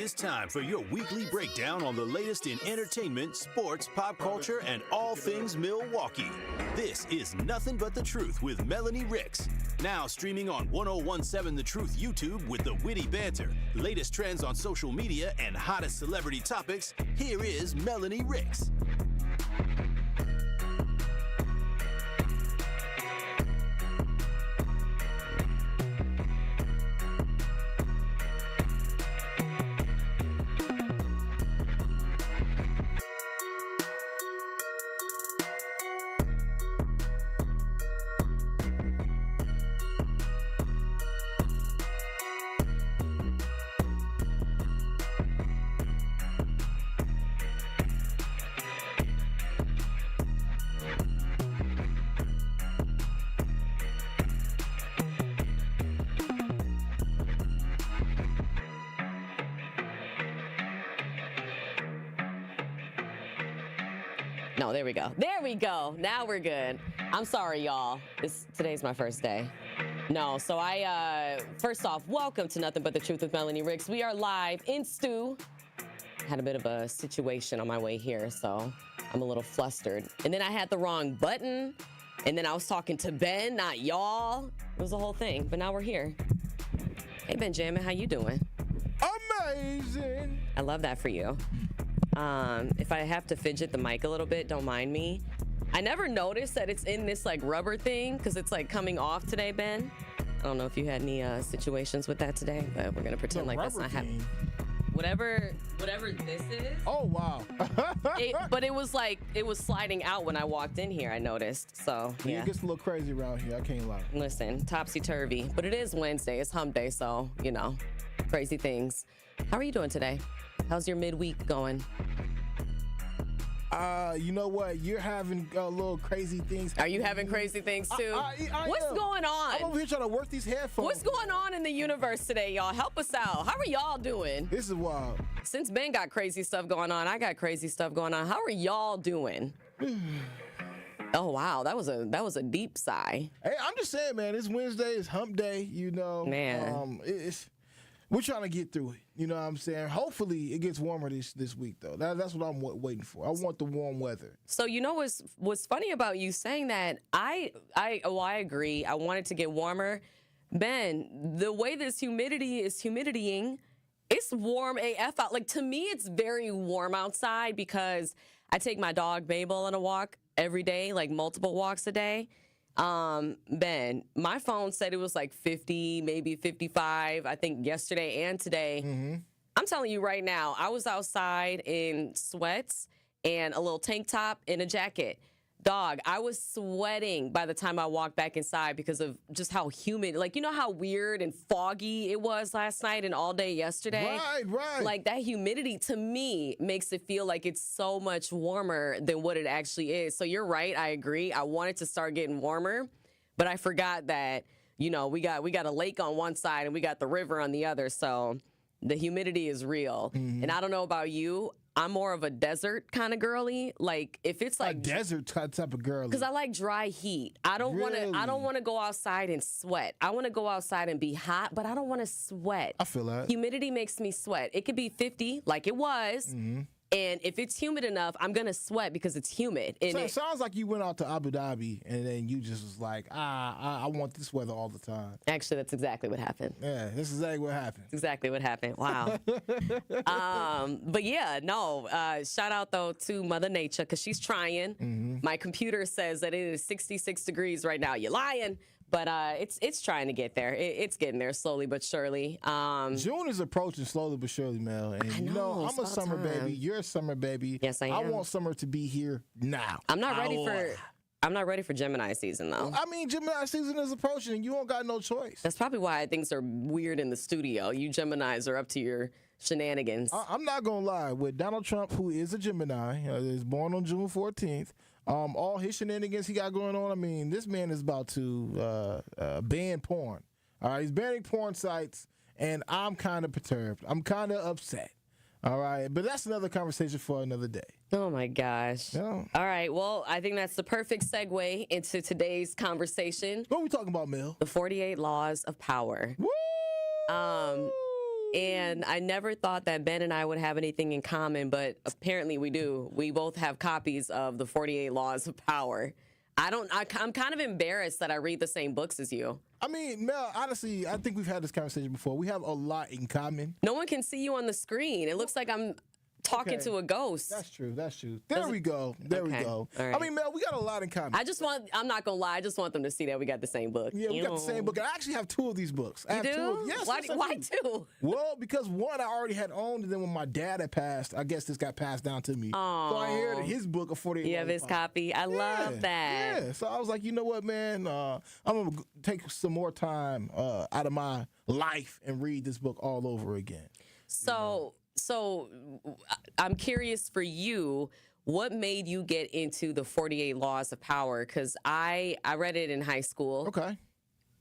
is time for your weekly breakdown on the latest in entertainment, sports, pop culture, and all things Milwaukee. This is Nothing But the Truth with Melanie Ricks. Now streaming on 1017 The Truth YouTube with the witty banter, latest trends on social media, and hottest celebrity topics, here is Melanie Ricks. No, there we go. There we go. Now we're good. I'm sorry, y'all. Today's my first day. No, so first off, welcome to Nothing But the Truth with Melanie Ricks. We are live in Stu. Had a bit of a situation on my way here, so I'm a little flustered. And then I had the wrong button, and then I was talking to Ben, not y'all. It was a whole thing, but now we're here. Hey, Benjamin, how you doing? Amazing. I love that for you. If I have to fidget the mic a little bit, don't mind me. I never noticed that it's in this like rubber thing because it's like coming off today, Ben. I don't know if you had any situations with that today, but we're gonna pretend like that's not happening. Whatever this is. Oh wow. But it was sliding out when I walked in here. I noticed. So yeah, It gets a little crazy around here. I can't lie. Listen, topsy turvy. But it is Wednesday. It's Hump Day, so you know, crazy things. How are you doing today? How's your midweek going? You know what? You're having little crazy things. Are you having crazy things too? What's going on? I'm over here trying to work these headphones. What's going on in the universe today, y'all? Help us out. How are y'all doing? This is wild. Since Ben got crazy stuff going on, I got crazy stuff going on. How are y'all doing? Oh wow, that was a deep sigh. Hey, I'm just saying, man. It's Wednesday. It's Hump Day. You know, man. We're trying to get through it. You know what I'm saying? Hopefully it gets warmer this week, though. That's what I'm waiting for. I want the warm weather. So you know what's funny about you saying that? I agree. I want it to get warmer. Ben, the way this humidity is humiditying, it's warm AF out. Like, to me, it's very warm outside because I take my dog Mabel on a walk every day, like multiple walks a day. Ben, my phone said it was like 50, maybe 55, I think yesterday and today. Mm-hmm. I'm telling you right now, I was outside in sweats and a little tank top and a jacket. Dog, I was sweating by the time I walked back inside because of just how humid, like, you know how weird and foggy it was last night and all day yesterday? Right. Like, that humidity, to me, makes it feel like it's so much warmer than what it actually is. So you're right, I agree. I wanted to start getting warmer, but I forgot that, you know, we got a lake on one side and we got the river on the other, so the humidity is real. Mm-hmm. And I don't know about you, I'm more of a desert kind of girly. Like, if it's like a desert type of girly, because I like dry heat. I don't want to go outside and sweat. I want to go outside and be hot, but I don't want to sweat. I feel that humidity makes me sweat. It could be 50, like it was. Mm-hmm. And if it's humid enough, I'm going to sweat because it's humid. So it sounds like you went out to Abu Dhabi and then you just was like, I want this weather all the time. Actually, that's exactly what happened. Yeah, that's exactly what happened. That's exactly what happened. Wow. But yeah, no, shout out, though, to Mother Nature because she's trying. Mm-hmm. My computer says that it is 66 degrees right now. You're lying. But it's trying to get there. It's getting there slowly but surely. June is approaching slowly but surely, Mel. And I know, you know, I'm a summer baby. You're a summer baby. Yes, I am. I want summer to be here now. I'm not ready for Gemini season, though. I mean, Gemini season is approaching, and you don't got no choice. That's probably why things are weird in the studio. You Geminis are up to your shenanigans. I'm not going to lie. With Donald Trump, who is a Gemini, is born on June 14th, all his shenanigans he got going on, I mean, this man is about to ban porn. All right, he's banning porn sites, and I'm kind of perturbed. I'm kind of upset. All right, but that's another conversation for another day. Oh, my gosh. Yeah. All right, well, I think that's the perfect segue into today's conversation. What are we talking about, Mel? The 48 Laws of Power. Woo! And I never thought that Ben and I would have anything in common, but apparently we do. We both have copies of the 48 Laws of Power. I'm kind of embarrassed that I read the same books as you. I mean, Mel, honestly, I think we've had this conversation before. We have a lot in common. No one can see you on the screen. It looks like I'm talking to a ghost. That's true. There we go. We go. All right. I mean, Mel, we got a lot in common. I'm not going to lie, I just want them to see that we got the same book. Yeah, we got the same book. I actually have 2 of these books. I You have do? 2 of, yes. Why I do. 2? Well, because one I already had owned, and then when my dad had passed, I guess this got passed down to me. Aww. So I inherited his book of 48 You have his copy. I love that. Yeah. So I was like, you know what, man? I'm going to take some more time out of my life and read this book all over again. So I'm curious for you, what made you get into the 48 Laws of Power? Because I read it in high school. Okay.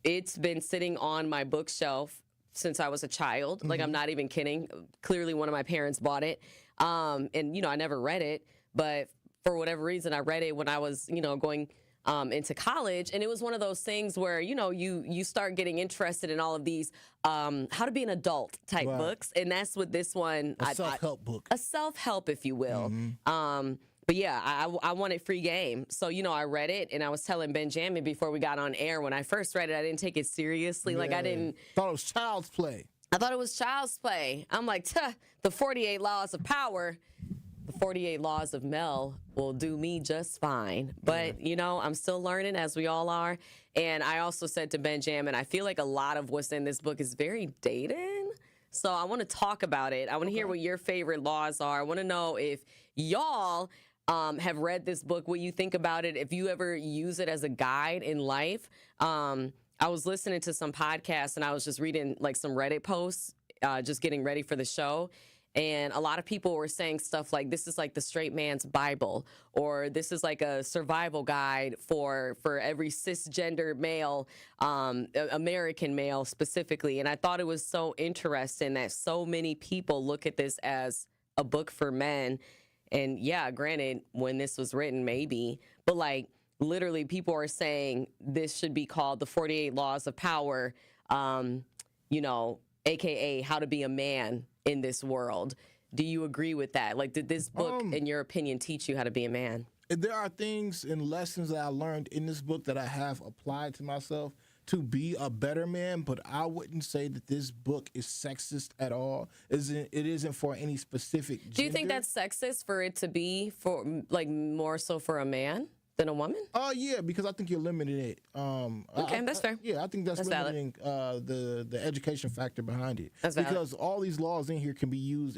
It's been sitting on my bookshelf since I was a child. Like, I'm not even kidding. Clearly, one of my parents bought it. And, I never read it. But for whatever reason, I read it when I was, going into college. And it was one of those things where, you start getting interested in all of these how to be an adult type books. And that's what this one. A self-help book. A self-help, if you will. But yeah, I wanted free game. So, I read it, and I was telling Benjamin before we got on air, when I first read it, I didn't take it seriously. Like, I didn't. Thought it was child's play. I thought it was child's play. I'm like, the 48 Laws of Power. The 48 Laws of Mel will do me just fine. But, I'm still learning, as we all are. And I also said to Benjamin, I feel like a lot of what's in this book is very dated. So I want to talk about it. I want to hear what your favorite laws are. I want to know if y'all have read this book, what you think about it, if you ever use it as a guide in life. I was listening to some podcasts, and I was just reading like some Reddit posts, just getting ready for the show. And a lot of people were saying stuff like, this is like the straight man's Bible, or this is like a survival guide for every cisgender male, American male specifically. And I thought it was so interesting that so many people look at this as a book for men. And yeah, granted, when this was written, maybe, but like literally people are saying this should be called the 48 Laws of Power, AKA how to be a man in this world. Do you agree with that? Like, did this book, in your opinion, teach you how to be a man? There are things and lessons that I learned in this book that I have applied to myself to be a better man, but I wouldn't say that this book is sexist at all. It isn't for any specific gender. Do you think that's sexist for it to be for, like, more so for a man than a woman? Yeah, because I think you're limiting it. Okay, that's fair. I think that's limiting the education factor behind it. That's valid. Because all these laws in here can be used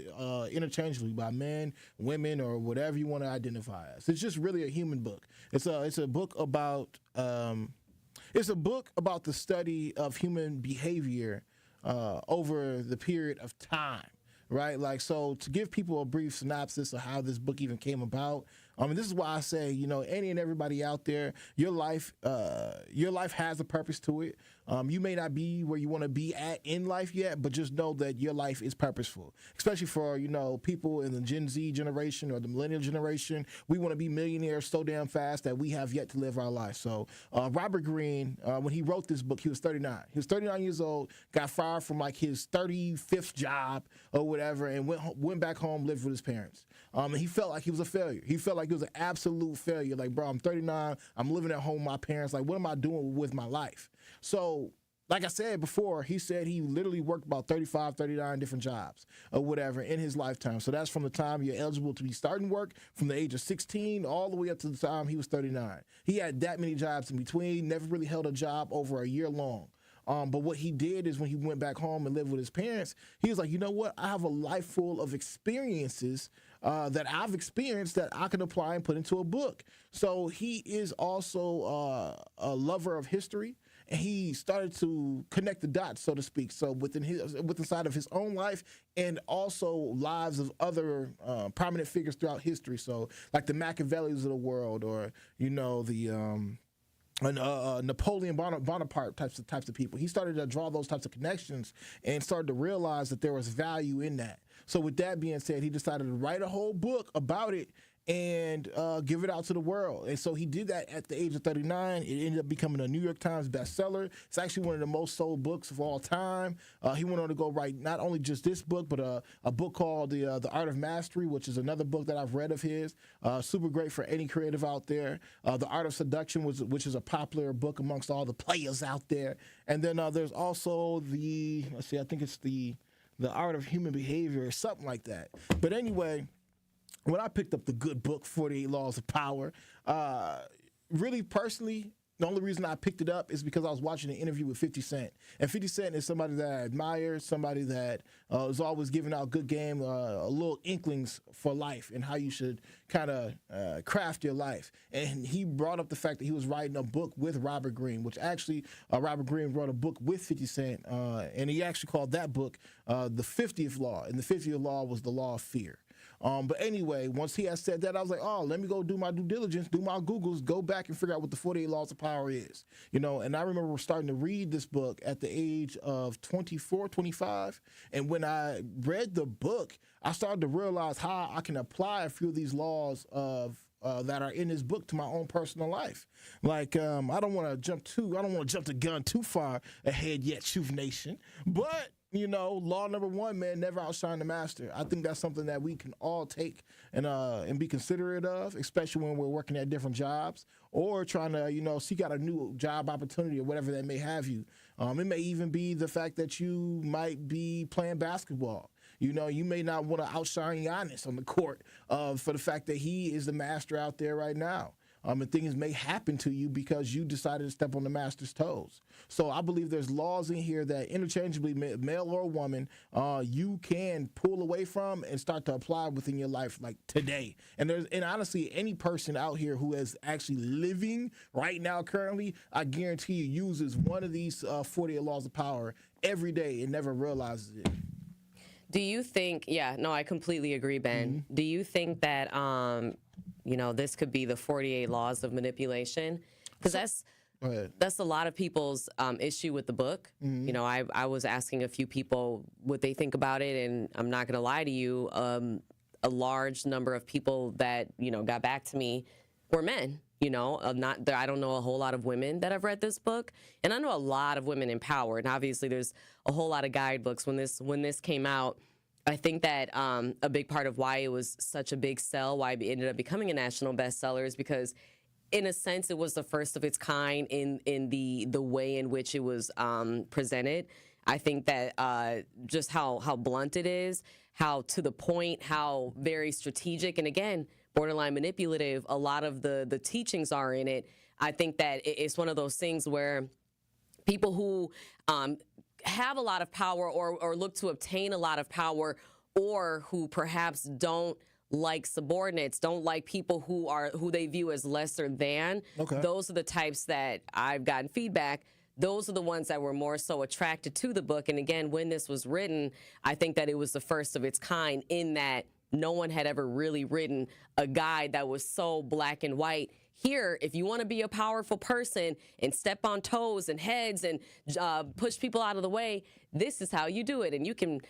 interchangeably by men, women, or whatever you want to identify as. It's just really a human book. It's a book about the study of human behavior over the period of time. Right, like, so to give people a brief synopsis of how this book even came about. This is why I say, any and everybody out there, your life has a purpose to it. You may not be where you want to be at in life yet, but just know that your life is purposeful. Especially for, people in the Gen Z generation or the millennial generation. We want to be millionaires so damn fast that we have yet to live our life. So Robert Greene, when he wrote this book, he was 39. He was 39 years old, got fired from like his 35th job or whatever, and went back home, lived with his parents. And he felt like he was a failure. He felt like he was an absolute failure. Like, bro, I'm 39. I'm living at home with my parents. Like, what am I doing with my life? So, like I said before, he said he literally worked about 35, 39 different jobs or whatever in his lifetime. So that's from the time you're eligible to be starting work, from the age of 16 all the way up to the time he was 39. He had that many jobs in between, never really held a job over a year long. But what he did is when he went back home and lived with his parents, he was like, you know what? I have a life full of experiences that I've experienced that I can apply and put into a book. So he is also a lover of history. And he started to connect the dots, so to speak. So within inside of his own life and also lives of other prominent figures throughout history. So like the Machiavellis of the world, or the Napoleon Bonaparte types of people. He started to draw those types of connections and started to realize that there was value in that. So with that being said, he decided to write a whole book about it and give it out to the world. And so he did that at the age of 39. It ended up becoming a New York Times bestseller. It's actually one of the most sold books of all time. He went on to go write not only just this book, but a book called The Art of Mastery, which is another book that I've read of his. Super great for any creative out there. The Art of Seduction, which is a popular book amongst all the players out there. And then there's also I think it's the Art of Human Behavior or something like that. But anyway, when I picked up the good book, 48 Laws of Power, really personally, the only reason I picked it up is because I was watching an interview with 50 Cent. And 50 Cent is somebody that I admire, somebody that is always giving out good game, little inklings for life and how you should kind of craft your life. And he brought up the fact that he was writing a book with Robert Greene, which actually Robert Greene wrote a book with 50 Cent. And he actually called that book The 50th Law. And the 50th Law was the law of fear. But anyway, once he had said that, I was like, oh, let me go do my due diligence, do my Googles, go back and figure out what the 48 Laws of Power is. And I remember starting to read this book at the age of 24, 25. And when I read the book, I started to realize how I can apply a few of these laws that are in this book to my own personal life. Like, I don't want to jump the gun too far ahead yet, Truth Nation. But law number one, man, never outshine the master. I think that's something that we can all take and be considerate of, especially when we're working at different jobs or trying to, seek out a new job opportunity or whatever that may have you. It may even be the fact that you might be playing basketball. You may not want to outshine Giannis on the court for the fact that he is the master out there right now. And things may happen to you because you decided to step on the master's toes. So I believe there's laws in here that interchangeably, male or woman, you can pull away from and start to apply within your life like today. And honestly, any person out here who is actually living right now currently, I guarantee you uses one of these 48 laws of power every day and never realizes it. Do you think, I completely agree, Ben. Mm-hmm. Do you think that, this could be the 48 laws of manipulation? Because that's a lot of people's issue with the book. Mm-hmm. I was asking a few people what they think about it, and I'm not going to lie to you, a large number of people that, got back to me were men. I don't know a whole lot of women that have read this book, and I know a lot of women in power. And obviously, there's a whole lot of guidebooks. When this came out, I think that a big part of why it was such a big sell, why it ended up becoming a national bestseller, is because, in a sense, it was the first of its kind in the way in which it was presented. I think that just how blunt it is, how to the point, how very strategic, and again, borderline manipulative, a lot of the teachings are in it. I think that it's one of those things where people who have a lot of power or look to obtain a lot of power, or who perhaps don't like subordinates, don't like people who they view as lesser than. Okay. Those are the types that I've gotten feedback. Those are the ones that were more so attracted to the book. And again, when this was written, I think that it was the first of its kind in that no one had ever really written a guide that was so black and white. Here, if you want to be a powerful person and step on toes and heads and push people out of the way, this is how you do it. And you can,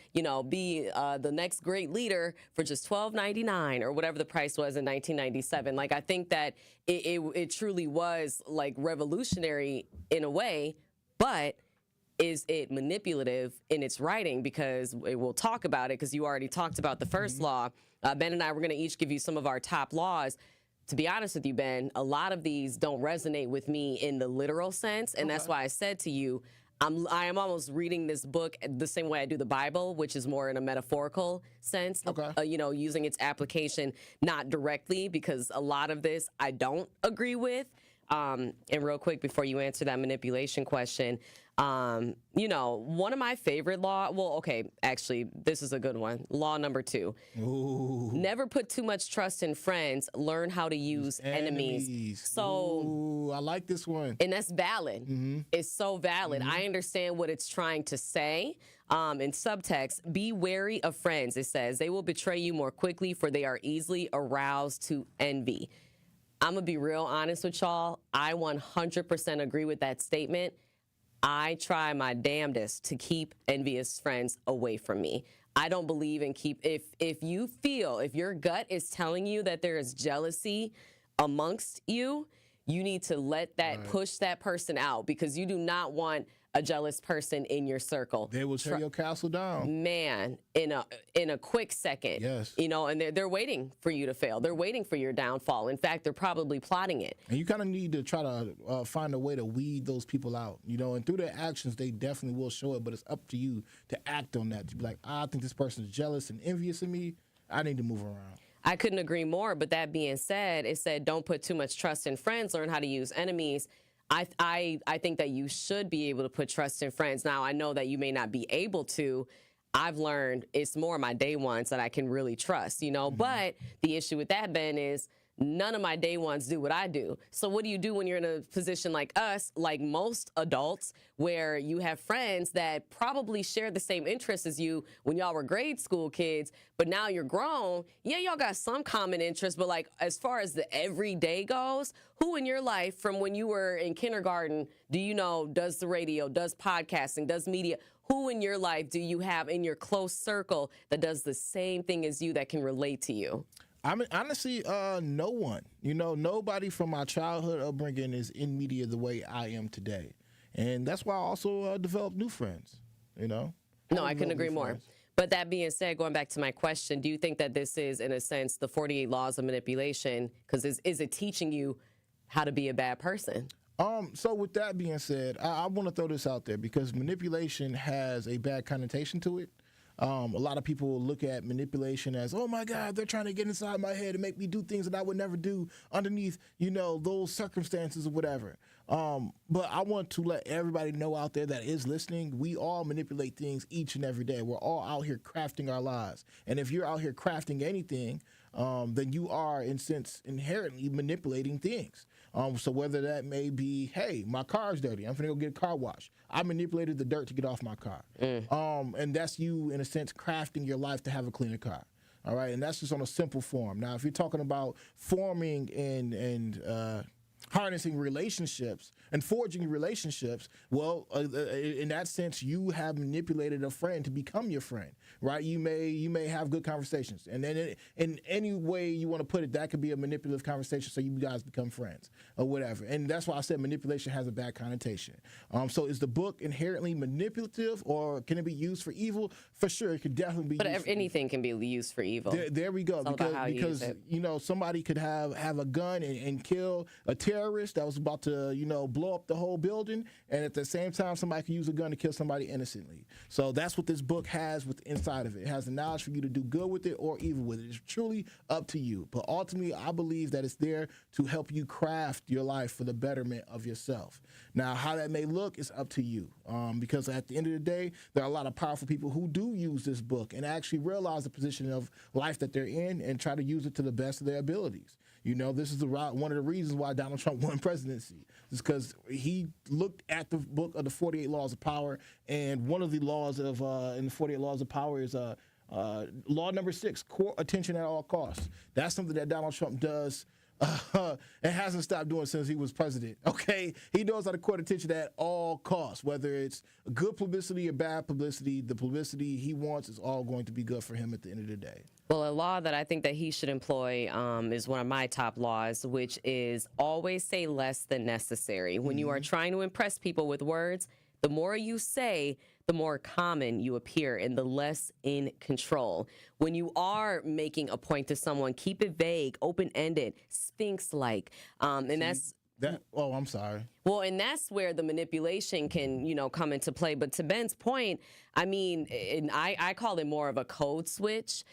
be the next great leader for just $12.99 or whatever the price was in 1997. Like, I think that it truly was like revolutionary in a way, but is it manipulative in its writing? Because we'll talk about it, because you already talked about the first law. Ben and I were going to each give you some of our top laws. To be honest with you, Ben, a lot of these don't resonate with me in the literal sense, and that's why I said to you, I am almost reading this book the same way I do the Bible, which is more in a metaphorical sense, using its application not directly, because a lot of this I don't agree with. And real quick, before you answer that manipulation question, one of my favorite actually, this is a good one. Law number 2. Ooh. Never put too much trust in friends. Learn how to use enemies. So, ooh, I like this one. And that's valid. Mm-hmm. It's so valid. Mm-hmm. I understand what it's trying to say. In subtext, be wary of friends. It says they will betray you more quickly, for they are easily aroused to envy. I'm going to be real honest with y'all. I 100% agree with that statement. I try my damnedest to keep envious friends away from me. I don't believe in if your gut is telling you that there is jealousy amongst you, you need to let that push that person out, because you do not want a jealous person in your circle. They will tear your castle down. Man, in a quick second. Yes. You know, and they're waiting for you to fail. They're waiting for your downfall. In fact, they're probably plotting it. And you kind of need to try to find a way to weed those people out, you know, and through their actions, they definitely will show it, but it's up to you to act on that. To be like, I think this person is jealous and envious of me. I need to move around. I couldn't agree more. But that being said, it said, don't put too much trust in friends, learn how to use enemies. I think that you should be able to put trust in friends. Now, I know that you may not be able to. I've learned it's more my day ones that I can really trust, you know. But the issue with that, Ben, is none of my day ones do what I do. So what do you do when you're in a position like us, like most adults, where you have friends that probably share the same interests as you when y'all were grade school kids, but now you're grown? Yeah, y'all got some common interests, but like as far as the everyday goes, who in your life from when you were in kindergarten do you know does the radio, does podcasting, does media? Who in your life do you have in your close circle that does the same thing as you, that can relate to you? I mean, honestly, no one. You know, nobody from my childhood upbringing is in media the way I am today. And that's why I also developed new friends, you know? No, I couldn't agree more. But that being said, going back to my question, do you think that this is, in a sense, the 48 laws of manipulation? Because is it teaching you how to be a bad person? So with that being said, I want to throw this out there because manipulation has a bad connotation to it. A lot of people will look at manipulation as, oh my God, they're trying to get inside my head and make me do things that I would never do underneath, you know, those circumstances or whatever. But I want to let everybody know out there that is listening, we all manipulate things each and every day. We're all out here crafting our lives. And if you're out here crafting anything, then you are, in a sense, inherently manipulating things. So whether that may be, hey, my car's dirty, I'm finna go get a car wash. I manipulated the dirt to get off my car. And that's you, in a sense, crafting your life to have a cleaner car. All right, and that's just on a simple form. Now, if you're talking about forming and harnessing relationships and forging relationships, well, in that sense, you have manipulated a friend to become your friend, right? You may have good conversations, and then in any way you want to put it, that could be a manipulative conversation, so you guys become friends or whatever. And that's why I said manipulation has a bad connotation. So is the book inherently manipulative, or can it be used for evil? For sure, it could definitely be. But anything can be used for evil. There we go. Because you know, somebody could have a gun and kill a terrorist that was about to, you know, blow up the whole building, and at the same time somebody could use a gun to kill somebody innocently. So that's what this book has with inside of it. It has the knowledge for you to do good with it or evil with it. It's truly up to you. But ultimately, I believe that it's there to help you craft your life for the betterment of yourself. Now, how that may look is up to you, because at the end of the day, there are a lot of powerful people who do use this book and actually realize the position of life that they're in and try to use it to the best of their abilities. You know, this is one of the reasons why Donald Trump won presidency. Is because he looked at the book of the 48 Laws of Power, and one of the laws of in the 48 Laws of Power is law number 6, court attention at all costs. That's something that Donald Trump does and hasn't stopped doing since he was president. Okay, he knows how to court attention at all costs, whether it's good publicity or bad publicity. The publicity he wants is all going to be good for him at the end of the day. Well, a law that I think that he should employ is one of my top laws, which is always say less than necessary. When you are trying to impress people with words, the more you say, the more common you appear and the less in control. When you are making a point to someone, keep it vague, open-ended, Sphinx-like. I'm sorry. Well, and that's where the manipulation can, you know, come into play. But to Ben's point, I mean, and I call it more of a code switch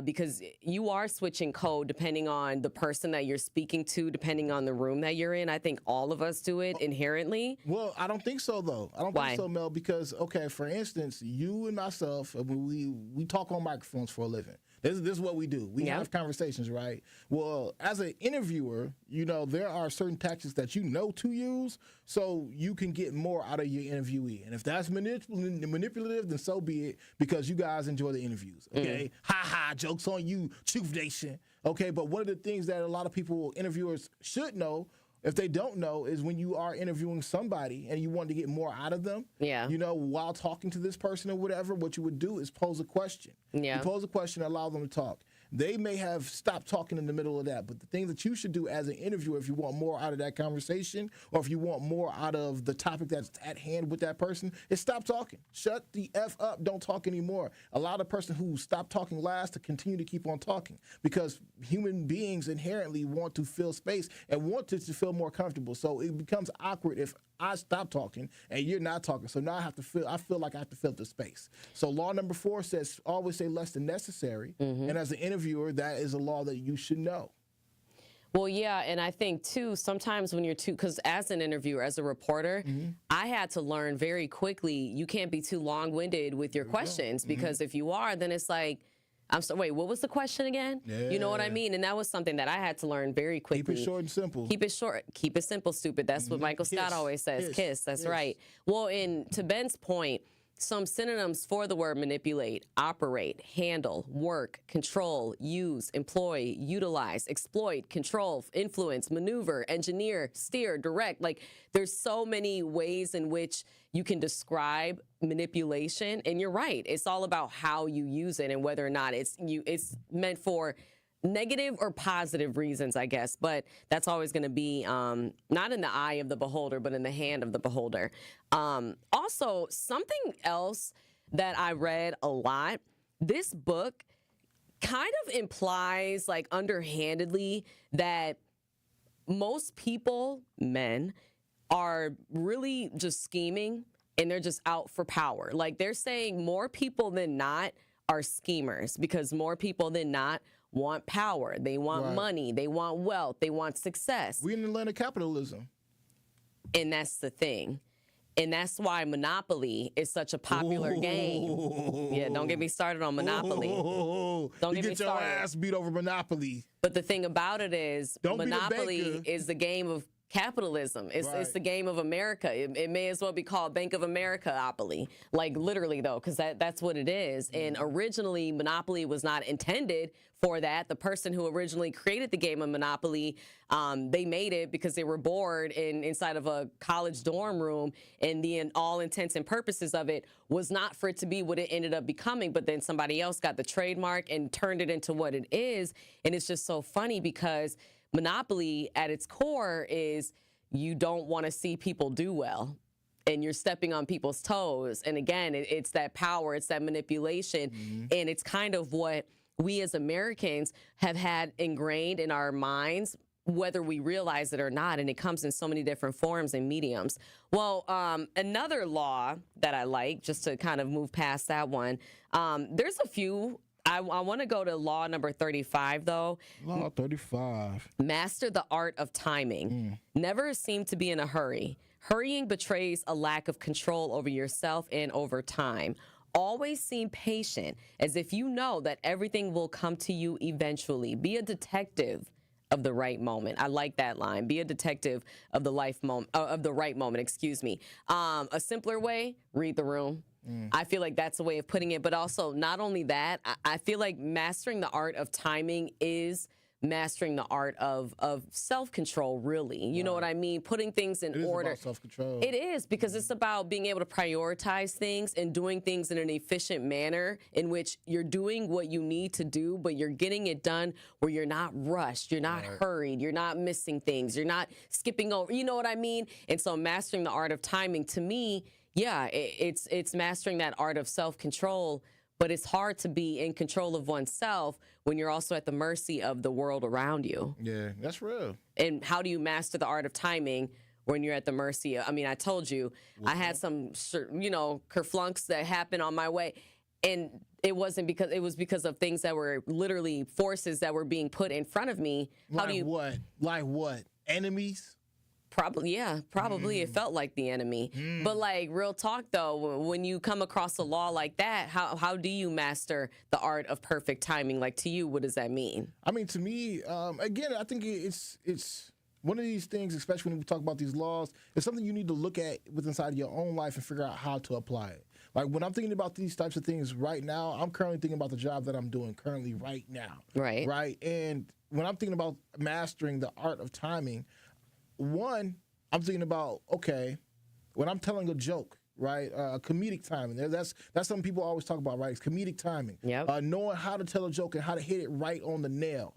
because you are switching code depending on the person that you're speaking to, depending on the room that you're in. I think all of us do it inherently. Well, I don't think so, though. I don't think so, Mel, because, okay, for instance, you and myself, we talk on microphones for a living. This is what we do. We have conversations, right? Well, as an interviewer, you know, there are certain tactics that you know to use so you can get more out of your interviewee. And if that's manipulative, then so be it, because you guys enjoy the interviews, okay? Ha, jokes on you, Truth Nation, okay? But one of the things that a lot of interviewers should know If they don't know, is when you are interviewing somebody and you want to get more out of them, Yeah. While talking to this person or whatever, what you would do is pose a question. Yeah. You pose a question, allow them to talk. They may have stopped talking in the middle of that, but the thing that you should do as an interviewer, if you want more out of that conversation or if you want more out of the topic that's at hand with that person, is stop talking. Shut the F up. Don't talk anymore. Allow the person who stopped talking last to continue to keep on talking, because human beings inherently want to fill space and want to feel more comfortable. So it becomes awkward if I stop talking and you're not talking. So now I feel like I have to fill the space. So law number 4 says always say less than necessary. And as an interviewer, that is a law that you should know. Well, yeah, and I think, too, sometimes when you're because as an interviewer, as a reporter, I had to learn very quickly, you can't be too long-winded with your questions, because if you are, then it's like, wait, what was the question again? Yeah. You know what I mean? And that was something that I had to learn very quickly. Keep it short and simple. Keep it short. Keep it simple, stupid. That's what Michael Scott always says. Kiss. That's right. Well, to Ben's point, some synonyms for the word manipulate: operate, handle, work, control, use, employ, utilize, exploit, control, influence, maneuver, engineer, steer, direct. Like, there's so many ways in which you can describe manipulation. And you're right. It's all about how you use it and whether or not it's meant for negative or positive reasons, I guess, but that's always going to be not in the eye of the beholder, but in the hand of the beholder. Also, something else that I read a lot, this book kind of implies, like, underhandedly, that most people, men, are really just scheming and they're just out for power. Like, they're saying more people than not are schemers, because more people than not want power. They want money. They want wealth. They want success. We're in the land of capitalism. And that's the thing. And that's why Monopoly is such a popular game. Yeah, don't get me started on Monopoly. Don't get me started. Your ass beat over Monopoly. But the thing about it is, Monopoly is the game of capitalism. It's the game of America. It may as well be called Bank of America-opoly. Like, literally, though, because that's what it is. And originally, Monopoly was not intended for that. The person who originally created the game of Monopoly, they made it because they were bored inside of a college dorm room, and the all intents and purposes of it was not for it to be what it ended up becoming, but then somebody else got the trademark and turned it into what it is. And it's just so funny because Monopoly at its core is you don't want to see people do well, and you're stepping on people's toes. And again, it's that power, it's that manipulation, and it's kind of what we as Americans have had ingrained in our minds, whether we realize it or not, and it comes in so many different forms and mediums. Well, another law that I like, just to kind of move past that one, there's a few. I want to go to law number 35, though. Law 35. Master the art of timing. Never seem to be in a hurry. Hurrying betrays a lack of control over yourself and over time. Always seem patient, as if you know that everything will come to you eventually. Be a detective of the right moment. I like that line. Be a detective of the right moment. Excuse me. A simpler way: read the room. I feel like that's a way of putting it. But also, not only that, I feel like mastering the art of timing is mastering the art of self-control, really. You know what I mean? Putting things in order. It is about self-control. It is, because it's about being able to prioritize things and doing things in an efficient manner in which you're doing what you need to do, but you're getting it done where you're not rushed, you're not hurried, you're not missing things, you're not skipping over. You know what I mean? And so mastering the art of timing, to me, yeah, it's mastering that art of self-control, but it's hard to be in control of oneself when you're also at the mercy of the world around you. Yeah, that's real. And how do you master the art of timing when you're at the mercy of, I mean, I told you, I had some, kerflunks that happened on my way. And it was because of things that were literally forces that were being put in front of me. What? Like what? Enemies? Probably it felt like the enemy. But like, real talk though, when you come across a law like that, how do you master the art of perfect timing? Like, to you, what does that mean? I mean, to me, again, I think it's one of these things, especially when we talk about these laws, it's something you need to look at within inside your own life and figure out how to apply it. Like, when I'm thinking about these types of things right now, I'm currently thinking about the job that I'm doing currently right now. Right. And when I'm thinking about mastering the art of timing, one, I'm thinking about, okay, when I'm telling a joke, right, comedic timing. That's something people always talk about, right? It's comedic timing. Yep. Knowing how to tell a joke and how to hit it right on the nail.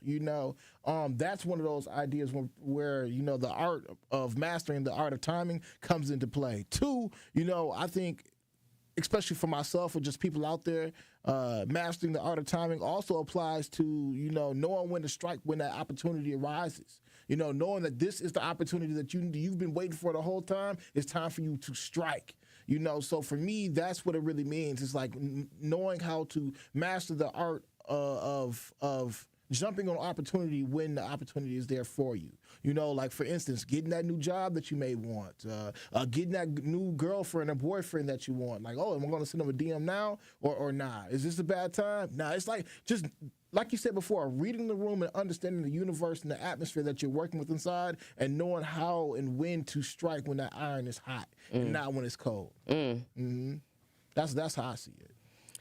That's one of those ideas where the art of mastering the art of timing comes into play. Two, I think, especially for myself or just people out there, mastering the art of timing also applies to, knowing when to strike when that opportunity arises. Knowing that this is the opportunity that you've been waiting for the whole time, it's time for you to strike. So for me, that's what it really means. It's like knowing how to master the art of jumping on opportunity when the opportunity is there for you. Like, for instance, getting that new job that you may want, getting that new girlfriend or boyfriend that you want. Like, oh, am I going to send them a DM now or not? Is this a bad time? Nah, it's like just like you said before, reading the room and understanding the universe and the atmosphere that you're working with inside, and knowing how and when to strike when that iron is hot and not when it's cold. Mm-hmm. That's how I see it.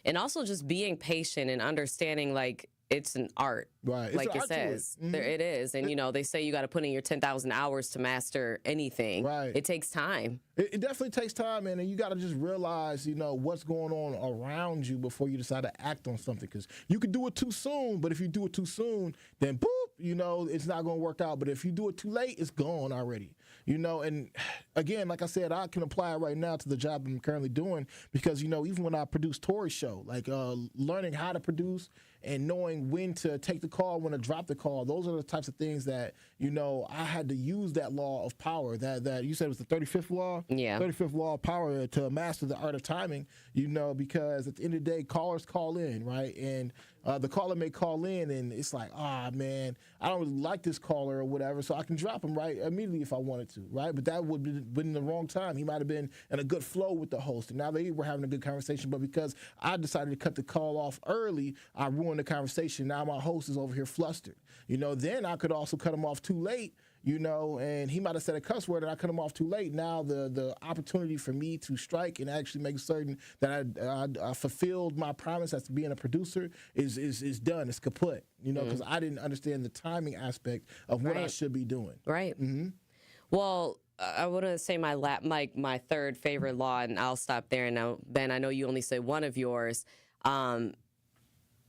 And also just being patient and understanding, like, it's an art, right? Like it says, there it is. And they say you got to put in your 10,000 hours to master anything. Right. It takes time. It definitely takes time, man, and you got to just realize, what's going on around you before you decide to act on something. Because you could do it too soon, but if you do it too soon, then boop, it's not going to work out. But if you do it too late, it's gone already. And again, like I said, I can apply it right now to the job I'm currently doing because, even when I produce Tori's show, like learning how to produce and knowing when to take the call, when to drop the call, those are the types of things that, I had to use that law of power that you said was the 35th law? Yeah. 35th law of power to master the art of timing, because at the end of the day, callers call in, right? And the caller may call in and it's like, man, I don't really like this caller or whatever, so I can drop him right immediately if I wanted to, right? But that would have been the wrong time. He might have been in a good flow with the host, and now they were having a good conversation, but because I decided to cut the call off early, I ruined the conversation. Now my host is over here flustered. Then I could also cut him off too late, and he might have said a cuss word and I cut him off too late. Now the opportunity for me to strike and actually make certain that I fulfilled my promise as being a producer is done. It's kaput, because I didn't understand the timing aspect of what I should be doing. Right. Mm-hmm. Well, I want to say my third favorite law, and I'll stop there. Now, Ben, I know you only said one of yours.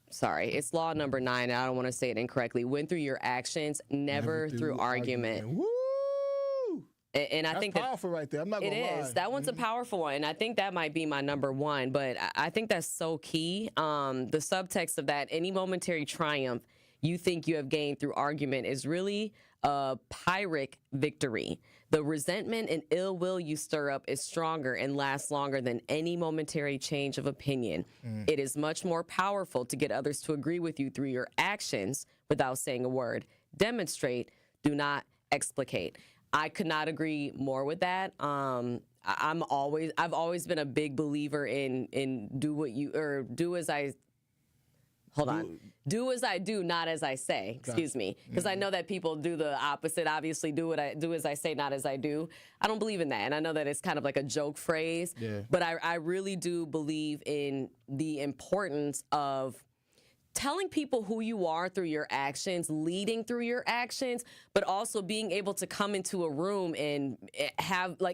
Sorry, it's law number 9, and I don't want to say it incorrectly. Win through your actions, never through argument. Woo! And I think that's powerful right there. I'm not gonna lie. It is. That one's a powerful one, and I think that might be my number 1. But I think that's so key. The subtext of that, any momentary triumph you think you have gained through argument is really a Pyrrhic victory. The resentment and ill will you stir up is stronger and lasts longer than any momentary change of opinion. It is much more powerful to get others to agree with you through your actions without saying a word. Demonstrate, do not explicate. I could not agree more with that. I've always been a big believer in do as I do, not as I say. Excuse me, because I know that people do the opposite. Obviously, do as I say, not as I do. I don't believe in that, and I know that it's kind of like a joke phrase. Yeah. But I really do believe in the importance of telling people who you are through your actions, leading through your actions, but also being able to come into a room and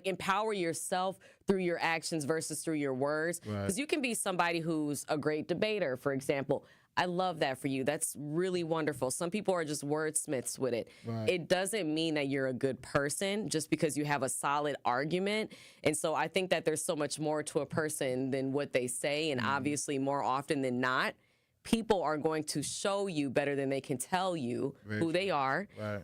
empower yourself through your actions versus through your words. Because you can be somebody who's a great debater, for example. I love that for you. That's really wonderful. Some people are just wordsmiths with it. Right. It doesn't mean that you're a good person just because you have a solid argument. And so I think that there's so much more to a person than what they say. And obviously, more often than not, people are going to show you better than they can tell you who they are. Right.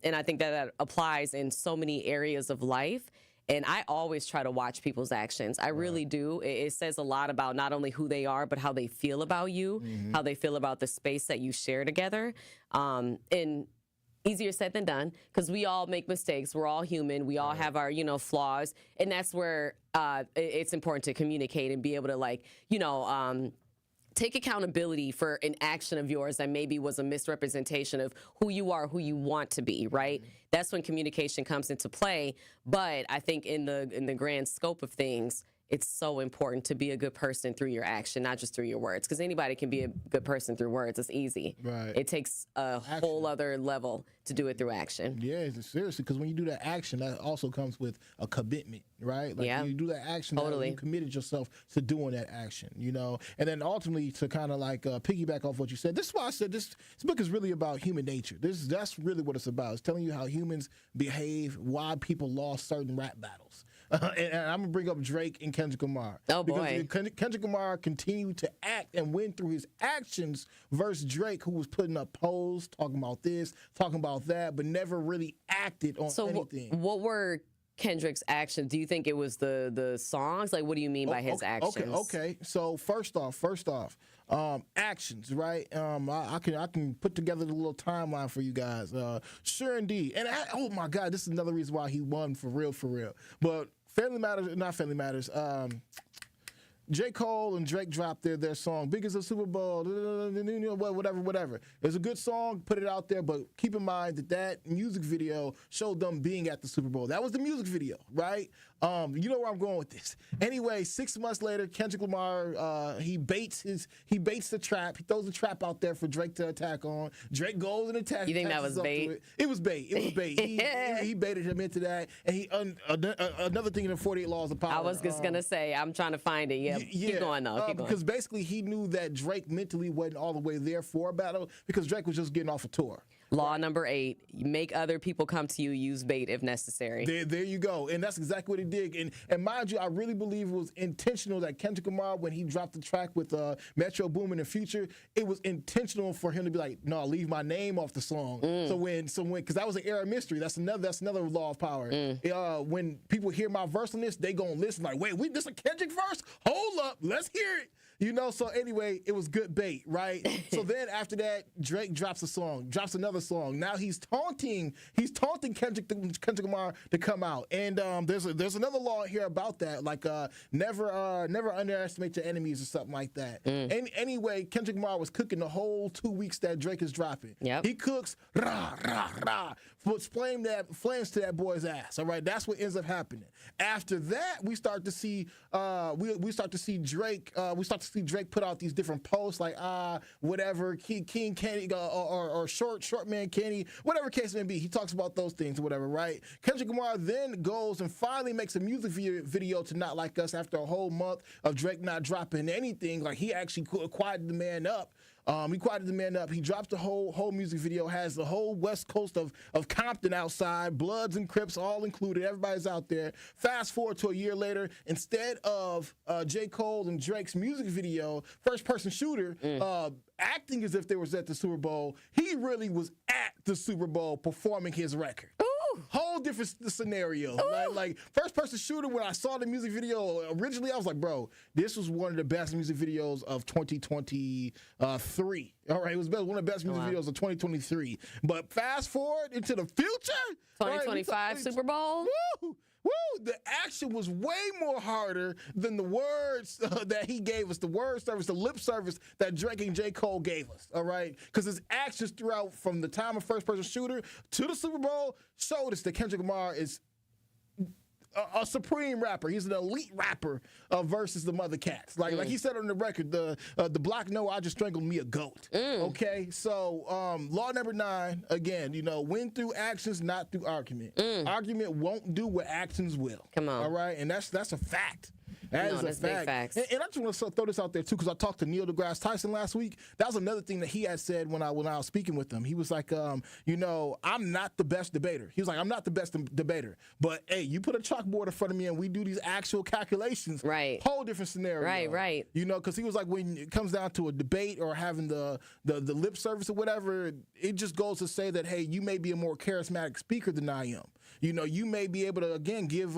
And I think that applies in so many areas of life. And I always try to watch people's actions. I really do. It says a lot about not only who they are, but how they feel about you, how they feel about the space that you share together. And easier said than done, because we all make mistakes. We're all human. We all have our, flaws. And that's where it's important to communicate and be able to, take accountability for an action of yours that maybe was a misrepresentation of who you are, who you want to be, right? That's when communication comes into play. But I think in the grand scope of things, it's so important to be a good person through your action, not just through your words. Because anybody can be a good person through words. It's easy. Right. It takes a whole other level to do it through action. Yeah, seriously, because when you do that action, that also comes with a commitment, right? Like Yeah. you do that action, Totally. you committed yourself to doing that action, you know? And then ultimately to kind of like piggyback off what you said, this is why I said this book is really about human nature. That's really what it's about. It's telling you how humans behave, why people lost certain rap battles. And I'm going to bring up Drake and Kendrick Lamar. Oh, boy. Because Kendrick Lamar continued to act and win through his actions versus Drake, who was putting up polls, talking about this, talking about that, but never really acted on anything. What were Kendrick's actions? Do you think it was the songs? Like, what do you mean by his actions? Okay. So first off, actions, right? I can put together the little timeline for you guys. Sure, indeed. And oh my God, this is another reason why he won for real. But not Family Matters. J. Cole and Drake dropped their song, Big as a Super Bowl, whatever. It's a good song, put it out there, but keep in mind that music video showed them being at the Super Bowl. That was the music video, right? You know where I'm going with this. Anyway, 6 months later, Kendrick Lamar, he baits the trap. He throws the trap out there for Drake to attack on. Drake goes and attacks. You think that was bait? It was bait. He baited him into that. And another thing in the 48 Laws of Power. I was just going to say, I'm trying to find it. Yeah. Keep going, though. Keep going. Because basically he knew that Drake mentally wasn't all the way there for a battle because Drake was just getting off a tour. Law number 8, make other people come to you, use bait if necessary. There you go. And that's exactly what he did. And mind you, I really believe it was intentional that Kendrick Lamar, when he dropped the track with Metro Boomin and Future, it was intentional for him to be like, no, leave my name off the song. So when, because that was an era of mystery. That's another law of power. When people hear my verse on this, they gonna listen like, wait, this a Kendrick verse? Hold up, let's hear it. You know, so anyway, it was good bait, right? So then after that, Drake drops another song. Now he's taunting Kendrick Lamar to come out. And there's another law here about that, like never underestimate your enemies or something like that. And anyway, Kendrick Lamar was cooking the whole 2 weeks that Drake is dropping. Yep. He cooks puts flames to that boy's ass. All right, that's what ends up happening. After that, we start to see Drake. We start to see Drake put out these different posts like whatever King Kenny or short man Kenny, whatever case may be. He talks about those things or whatever, right? Kendrick Lamar then goes and finally makes a music video to Not Like Us after a whole month of Drake not dropping anything. Like he actually quieted the man up. He drops the whole music video, has the whole west coast of Compton outside, Bloods and Crips all included. Everybody's out there. Fast forward to a year later, instead of J. Cole and Drake's music video, first person shooter, acting as if they was at the Super Bowl, he really was at the Super Bowl performing his record. Whole different scenario. Like first person shooter, when I saw the music video originally, I was like, bro, this was one of the best music videos of 2023. All right, it was one of the best music videos of 2023. But fast forward into the future, 2025 Super Bowl. Woo! The action was way more harder than the words that he gave us, the word service, the lip service that Drake and J. Cole gave us, all right? Because his actions throughout from the time of first-person shooter to the Super Bowl showed us that Kendrick Lamar is a supreme rapper. He's an elite rapper versus the mother cats. Like he said on the record, the block know I just strangled me a goat. Okay, so law number 9, again, win through actions, not through argument. Argument won't do what actions will. Come on. All right, and that's a fact. That's big facts. And I just want to throw this out there too, because I talked to Neil deGrasse Tyson last week. That was another thing that he had said when I was speaking with him. He was like, I'm not the best debater. He was like, I'm not the best debater, but hey, you put a chalkboard in front of me and we do these actual calculations. Right. Whole different scenario. Right. Because he was like, when it comes down to a debate or having the lip service or whatever, it just goes to say that, hey, you may be a more charismatic speaker than I am. You may be able to, again, give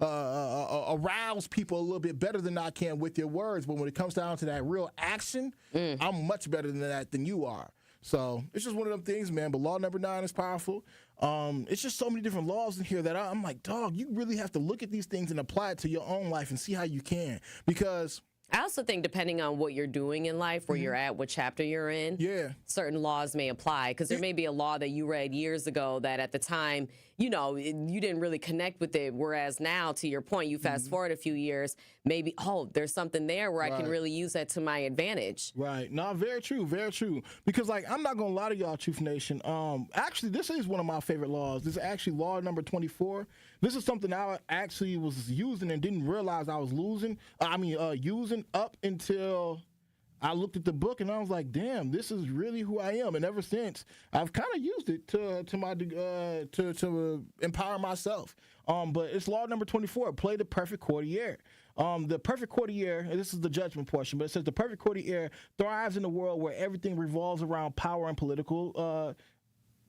arouse people a little bit better than I can with your words, but when it comes down to that real action, I'm much better than that than you are. So it's just one of them things, man. But law number 9 is powerful. It's just so many different laws in here that I'm like, dog, you really have to look at these things and apply it to your own life and see how you can. Because I also think depending on what you're doing in life, where you're at, what chapter you're in, certain laws may apply. Because there may be a law that you read years ago that at the time you didn't really connect with it. Whereas now, to your point, you fast forward a few years, maybe, there's something there where I can really use that to my advantage. Right. No, very true. Very true. Because, I'm not going to lie to y'all, Truth Nation. Actually, this is one of my favorite laws. This is actually law number 24. This is something I actually was using and didn't realize I was using up until I looked at the book and I was like, damn, this is really who I am. And ever since, I've kind of used it to empower myself. But it's law number 24, play the perfect courtier. The perfect courtier, and this is the judgment portion, but it says the perfect courtier thrives in a world where everything revolves around power and political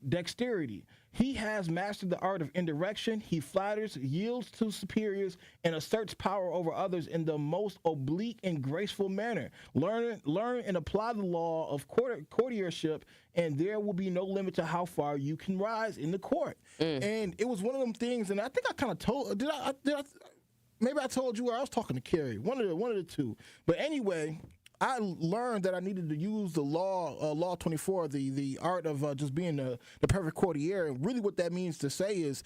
dexterity. He has mastered the art of indirection. He flatters, yields to superiors, and asserts power over others in the most oblique and graceful manner. Learn and apply the law of courtiership, and there will be no limit to how far you can rise in the court. And it was one of them things, and I think I kind of told, maybe I told you, or I was talking to Carrie, one of the two. But anyway, I learned that I needed to use the law 24, the art of just being the perfect courtier. And really what that means to say is,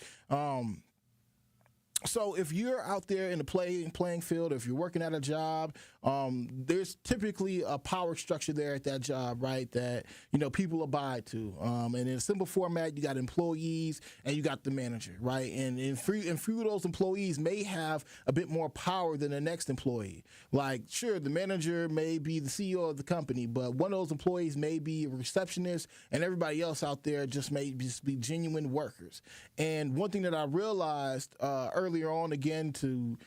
so if you're out there in the playing field, if you're working at a job, there's typically a power structure there at that job, right, that, people abide to. And in a simple format, you got employees and you got the manager, right? And a few of those employees may have a bit more power than the next employee. Like, sure, the manager may be the CEO of the company, but one of those employees may be a receptionist, and everybody else out there may just be genuine workers. And one thing that I realized earlier on, again, to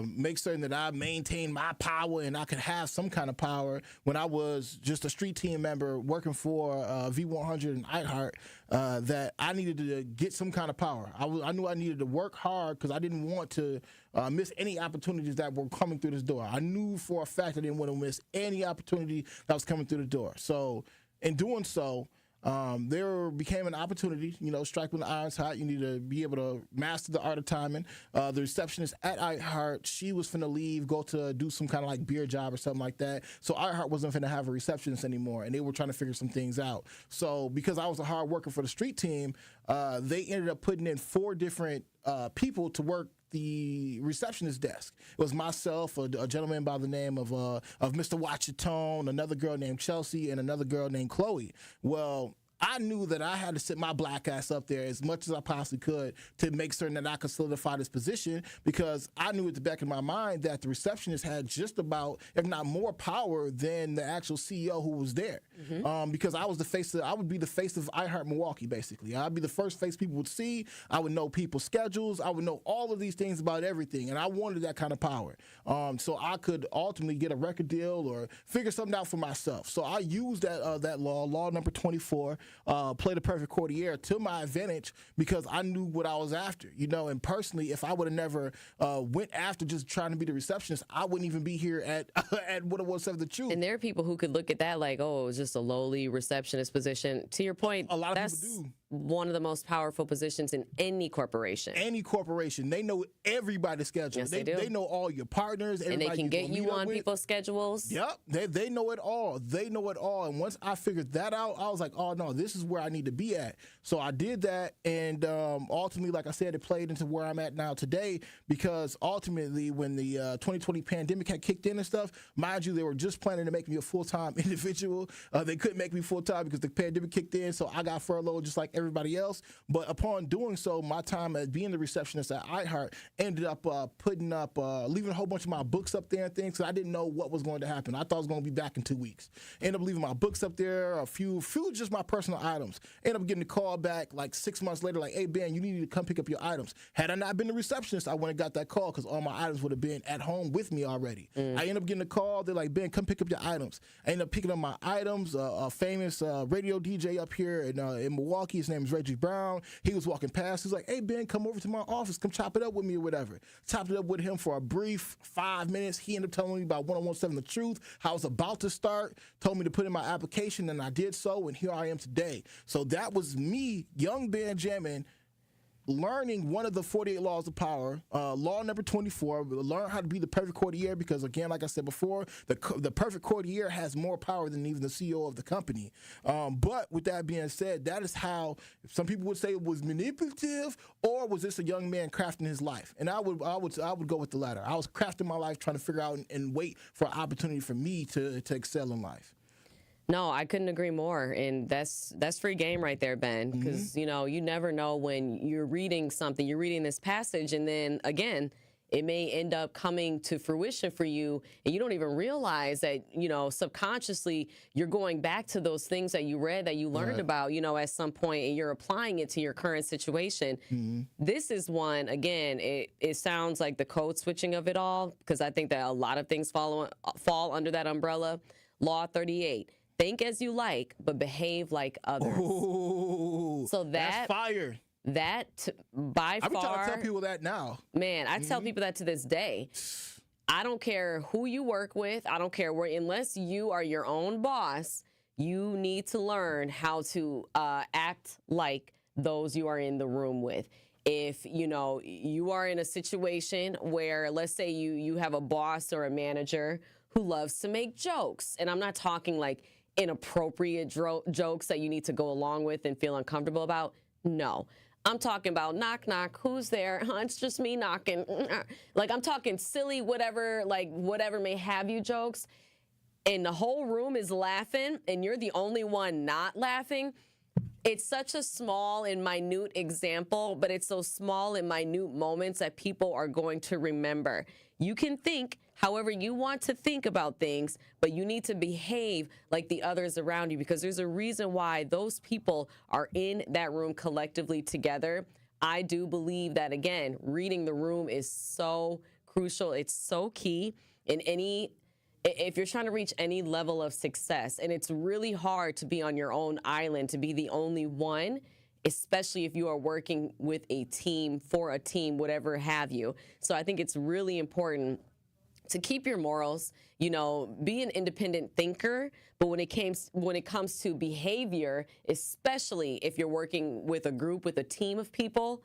make certain that I maintain my power and I could have some kind of power when I was just a street team member working for V100 and iHeart, that I needed to get some kind of power. I knew I needed to work hard because I didn't want to miss any opportunities that were coming through this door. I knew for a fact I didn't want to miss any opportunity that was coming through the door. So in doing so, there became an opportunity, strike when the iron's hot. You need to be able to master the art of timing. The receptionist at iHeart, she was finna leave, go to do some kind of like beer job or something like that. So iHeart wasn't finna have a receptionist anymore, and they were trying to figure some things out. So because I was a hard worker for the street team, they ended up putting in 4 different people to work the receptionist desk. It was myself, a gentleman by the name of Mr. Watch Your Tone, another girl named Chelsea, and another girl named Chloe. Well, I knew that I had to sit my black ass up there as much as I possibly could to make certain that I could solidify this position, because I knew at the back of my mind that the receptionist had just about, if not more power than the actual CEO who was there. Because I was I would be the face of iHeart Milwaukee, basically. I'd be the first face people would see. I would know people's schedules. I would know all of these things about everything, and I wanted that kind of power. So I could ultimately get a record deal or figure something out for myself. So I used that law number 24, play the perfect courtier, to my advantage, because I knew what I was after, and personally, if I would have never went after just trying to be the receptionist, I wouldn't even be here at what it was of the truth. And there are people who could look at that like, oh, it was just a lowly receptionist position. To your point, a lot of people do. One of the most powerful positions in any corporation. Any corporation. They know everybody's schedule. Yes, they do. They know all your partners. And they can get you on people's schedules. Yep. They know it all. They know it all. And once I figured that out, I was like, oh, no, this is where I need to be at. So I did that. And ultimately, like I said, it played into where I'm at now today, because ultimately, when the 2020 pandemic had kicked in and stuff, mind you, they were just planning to make me a full-time individual. They couldn't make me full-time because the pandemic kicked in. So I got furloughed just like everybody else. But upon doing so, my time as being the receptionist at iHeart ended up leaving a whole bunch of my books up there and things, because I didn't know what was going to happen. I thought I was going to be back in 2 weeks. Ended up leaving my books up there, a few just my personal items. Ended up getting a call back like 6 months later, like, hey, Ben, you need to come pick up your items. Had I not been the receptionist, I wouldn't have got that call, because all my items would have been at home with me already. I ended up getting a call. They're like, Ben, come pick up your items. I ended up picking up my items. A famous radio DJ up here in Milwaukee, his name is Reggie Brown. He was walking past. He was like, hey, Ben, come over to my office. Come chop it up with me or whatever. Chopped it up with him for a brief 5 minutes. He ended up telling me about 101.7 The Truth, how I was about to start, told me to put in my application, and I did so, and here I am today. So that was me, young Benjamin, learning one of the 48 laws of power, law number 24, learn how to be the perfect courtier, because again, like I said before, the perfect courtier has more power than even the CEO of the company. But with that being said, that is how some people would say it was manipulative, or was this a young man crafting his life? And I would go with the latter. I was crafting my life, trying to figure out and wait for an opportunity for me to excel in life. No, I couldn't agree more, and that's free game right there, Ben, because you know, you never know when you're reading something, you're reading this passage, and then again, it may end up coming to fruition for you, and you don't even realize that, you know, subconsciously you're going back to those things that you read, that you learned about, you know, at some point, and you're applying it to your current situation. This is one, again, it sounds like the code switching of it all, because I think that a lot of things fall under that umbrella. Law 38. Think as you like, but behave like others. Ooh, so that's fire. That by far. I'm trying to tell people that now. Man, I tell people that to this day. I don't care who you work with. I don't care where, unless you are your own boss, you need to learn how to act like those you are in the room with. If, you know, you are in a situation where, let's say you have a boss or a manager who loves to make jokes, and I'm not talking like inappropriate jokes that you need to go along with and feel uncomfortable about. No, I'm talking about knock, knock, who's there? It's just me knocking. Like, I'm talking silly, whatever may have you jokes, and the whole room is laughing and you're the only one not laughing. It's such a small and minute example, but it's those small and minute moments that people are going to remember. You can think however you want to think about things, but you need to behave like the others around you, because there's a reason why those people are in that room collectively together. I do believe that, again, reading the room is so crucial. It's so key if you're trying to reach any level of success. And it's really hard to be on your own island, to be the only one, especially if you are working with a team, for a team, whatever have you. So I think it's really important to keep your morals, you know, be an independent thinker. But when it comes to behavior, especially if you're working with a group, with a team of people,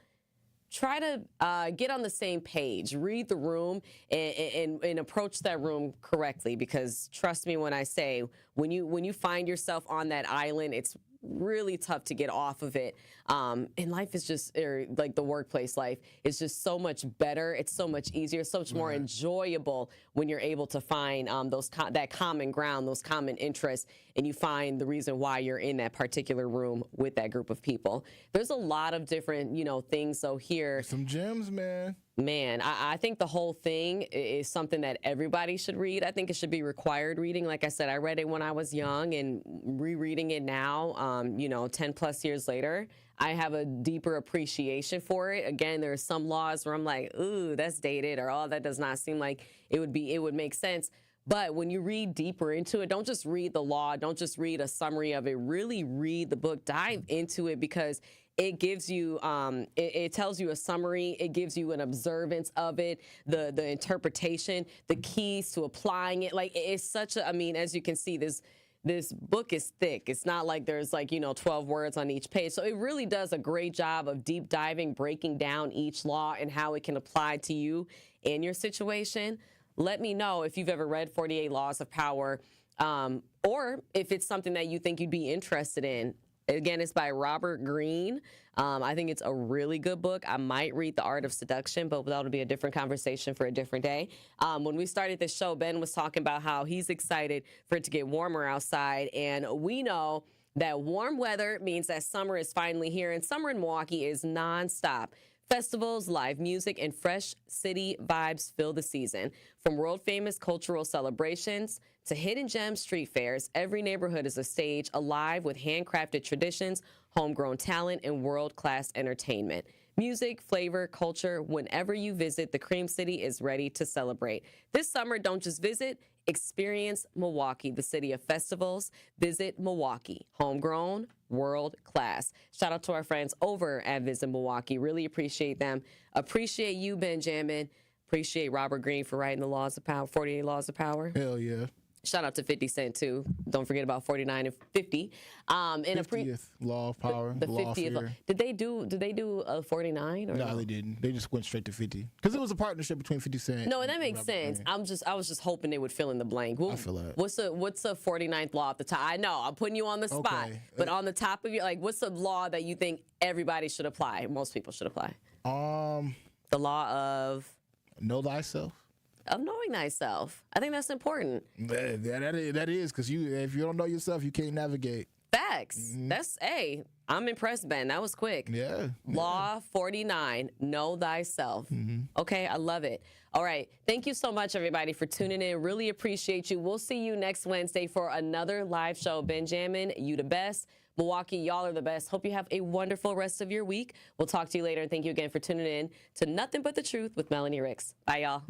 try to get on the same page, read the room, and approach that room correctly. Because trust me when I say, when you find yourself on that island, it's really tough to get off of it. And life is just, like the workplace life is just so much better. It's so much easier, so much more enjoyable when you're able to find that common ground, those common interests, and you find the reason why you're in that particular room with that group of people. There's a lot of different, you know, things. So here, some gems, man. Man, I think the whole thing is something that everybody should read. I think it should be required reading. Like I said, I read it when I was young, and rereading it now, you know, 10 plus years later, I have a deeper appreciation for it. Again, there are some laws where I'm like, ooh, that's dated, or oh, that does not seem like it would make sense. But when you read deeper into it, don't just read the law, don't just read a summary of it, really read the book, dive into it, because it gives you, it tells you a summary. It gives you an observance of it, the interpretation, the keys to applying it. Like, it's such a, I mean, as you can see, this book is thick. It's not like there's, like, you know, 12 words on each page. So it really does a great job of deep diving, breaking down each law and how it can apply to you and your situation. Let me know if you've ever read 48 Laws of Power, or if it's something that you think you'd be interested in. Again, it's by Robert Greene. I think it's a really good book. I might read The Art of Seduction, but that'll be a different conversation for a different day. When we started this show, Ben was talking about how he's excited for it to get warmer outside. And we know that warm weather means that summer is finally here. And summer in Milwaukee is nonstop. Festivals, live music, and fresh city vibes fill the season. From world-famous cultural celebrations to hidden gem street fairs, every neighborhood is a stage alive with handcrafted traditions, homegrown talent, and world-class entertainment. Music, flavor, culture, whenever you visit, the Cream City is ready to celebrate. This summer, don't just visit, experience Milwaukee, the city of festivals. Visit Milwaukee, homegrown, world class. Shout out to our friends over at Visit Milwaukee. Really appreciate them. Appreciate you, Benjamin. Appreciate Robert Greene for writing the Laws of Power, 48 Laws of Power. Hell yeah. Shout out to 50 Cent, too. Don't forget about 49 and 50. In 50th law of power, the law of 50th. fear. Did they do a 49? Or No, they didn't. They just went straight to 50 because it was a partnership between 50 Cent. No, that and makes Robert sense. Kramer. I was just hoping they would fill in the blank. I feel that. What's a 49th law at the top? I know I'm putting you on the spot, Okay. but on the top of your, like, what's the law that you think everybody should apply? Most people should apply. The law of Know thyself. knowing thyself. I think that's important. That is because if you don't know yourself, you can't navigate. Facts. That's I'm impressed, Ben. That was quick. Yeah. Law 49, know thyself. Okay, I love it. All right. Thank you so much, everybody, for tuning in. Really appreciate you. We'll see you next Wednesday for another live show. Benjamin, you the best. Milwaukee, y'all are the best. Hope you have a wonderful rest of your week. We'll talk to you later. And thank you again for tuning in to Nothing But the Truth with Melanie Ricks. Bye, y'all.